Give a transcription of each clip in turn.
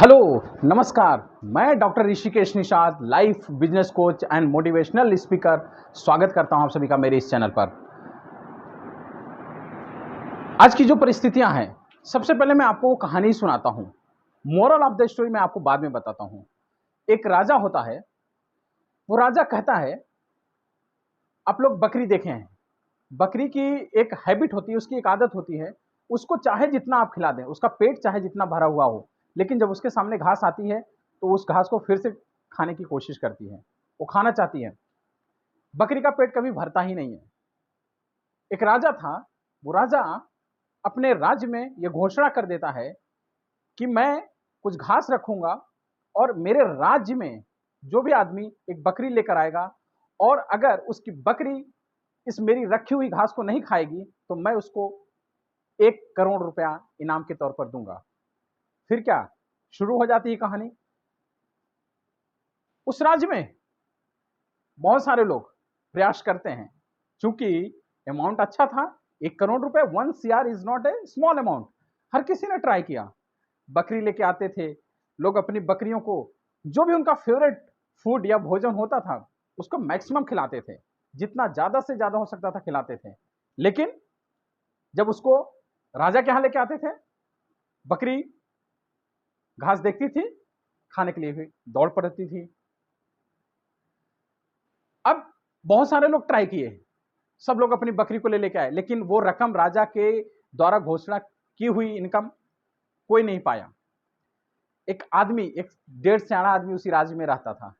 Hello, नमस्कार। मैं doctor Rishikesh Nishad, life business coach and motivational speaker, स्वागत करता हूं आप सभी का मेरे इस चैनल पर। आज की जो परिस्थितियां हैं, सबसे पहले मैं आपको वो कहानी सुनाता हूं। मोरल ऑफ द स्टोरी मैं आपको बाद में बताता हूं। एक राजा होता है। वो राजा कहता है, आप लोग बकरी देखे हैं, बकरी की एक हैबिट होती है, उसकी एक आदत होती है, उसको चाहे जितना आप खिला दें, उसका पेट चाहे जितना भरा हुआ हो, लेकिन जब उसके सामने घास आती है तो उस घास को फिर से खाने की कोशिश करती है। वो खाना चाहती है। बकरी का पेट कभी भरता ही नहीं है। एक राजा था। वो राजा अपने राज्य में यह घोषणा कर देता है कि मैं कुछ घास रखूंगा और मेरे राज्य में जो भी आदमी एक बकरी लेकर आएगा और अगर उसकी बकरी इस मेरी रखी हुई घास को नहीं खाएगी तो मैं उसको 1 करोड़ रुपया इनाम के तौर पर दूंगा। फिर क्या शुरू हो जाती है कहानी। उस राज्य में बहुत सारे लोग प्रयास करते हैं, क्योंकि अमाउंट अच्छा था। 1 करोड़ रुपए, 1 CR is not a small amount. हर किसी ने ट्राई किया। बकरी लेके आते थे लोग, अपनी बकरियों को जो भी उनका फेवरेट फूड या भोजन होता था उसको मैक्सिमम खिलाते थे, जितना ज्यादा से ज्यादा हो सकता था खिलाते थे। लेकिन जब उसको राजा के यहां लेके आते थे, बकरी घास देखती थी, खाने के लिए भी दौड़ पड़ती थी। अब बहुत सारे लोग ट्राई किए, सब लोग अपनी बकरी को ले लेके आए, लेकिन वो रकम राजा के द्वारा घोषणा की हुई इनकम कोई नहीं पाया। एक आदमी, एक 1.5 सियाना आदमी उसी राज्य में रहता था।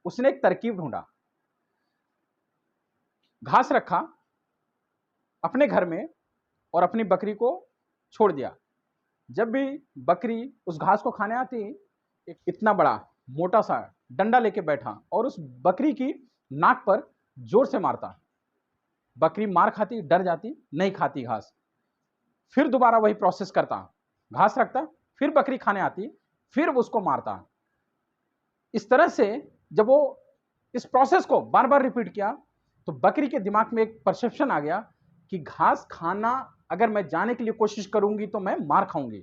उसने एक तरकीब ढूंढा। घास रखा अपने घर में और अपनी बकरी को छोड़ दिया। जब भी बकरी उस घास को खाने आती, एक इतना बड़ा मोटा सा डंडा लेके बैठा और उस बकरी की नाक पर जोर से मारता। बकरी मार खाती, डर जाती, नहीं खाती घास। फिर दोबारा वही प्रोसेस करता, घास रखता, फिर बकरी खाने आती, फिर उसको मारता। इस तरह से जब वो इस प्रोसेस को बार बार रिपीट किया तो बकरी के दिमाग में एक परसेप्शन आ गया कि घास खाना अगर मैं जाने के लिए कोशिश करूंगी तो मैं मार खाऊंगी।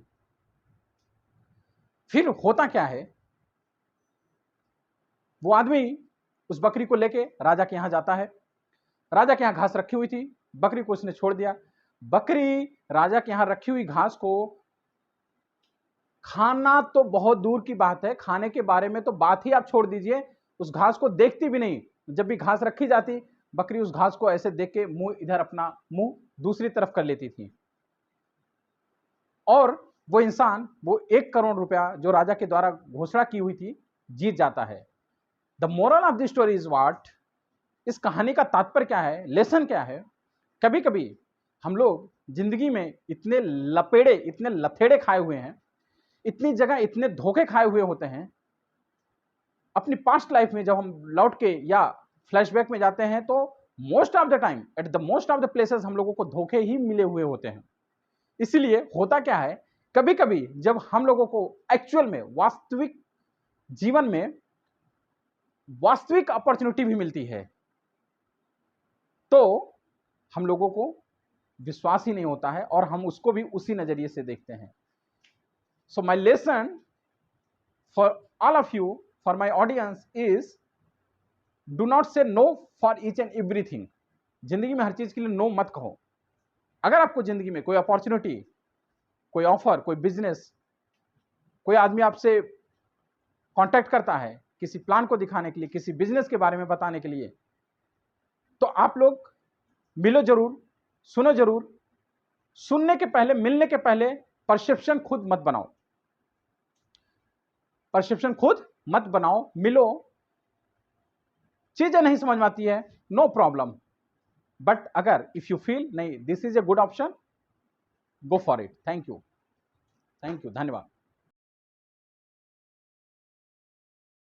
फिर होता क्या है, वो आदमी उस बकरी को लेके राजा के यहां जाता है। राजा के यहां घास रखी हुई थी, बकरी को उसने छोड़ दिया। बकरी राजा के यहां रखी हुई घास को खाना तो बहुत दूर की बात है, खाने के बारे में तो बात ही आप छोड़ दीजिए, उस घास को देखती भी नहीं। जब भी घास रखी जाती, बकरी उस घास को ऐसे देख के मुंह इधर, अपना मुंह दूसरी तरफ कर लेती थी। और वो इंसान वो 1 करोड़ रुपया जो राजा के द्वारा घोषणा की हुई थी जीत जाता है। The moral of the story is what. इस कहानी का तात्पर्य क्या है, लेसन क्या है। कभी कभी हम लोग जिंदगी में इतने लपेड़े, इतने लथेड़े खाए हुए हैं, इतनी जगह इतने धोखे खाए हुए होते हैं। अपनी पास्ट लाइफ में जब हम लौट के या फ्लैशबैक में जाते हैं तो most of the time, at the most of the places हम लोगों को धोखे ही मिले हुए होते हैं। इसलिए होता क्या है, कभी कभी जब हम लोगों को एक्चुअल में वास्तविक जीवन में वास्तविक अपॉर्चुनिटी भी मिलती है तो हम लोगों को विश्वास ही नहीं होता है और हम उसको भी उसी नजरिए से देखते हैं। So my lesson for all of you, for my audience is, do not say no for each and everything. जिंदगी में हर चीज के लिए नो मत कहो। अगर आपको जिंदगी में कोई अपॉर्चुनिटी, कोई ऑफर, कोई बिजनेस, कोई आदमी आपसे कांटेक्ट करता है किसी प्लान को दिखाने के लिए, किसी बिजनेस के बारे में बताने के लिए, तो आप लोग मिलो जरूर, सुनो जरूर। सुनने के पहले, मिलने के पहले परसेप्शन खुद मत बनाओ। परसेप्शन खुद मत बनाओ, मिलो। चीजें नहीं समझ में आती है, नो प्रॉब्लम। बट अगर इफ यू फील नहीं this is a good option, go for it. Thank you, धन्यवाद।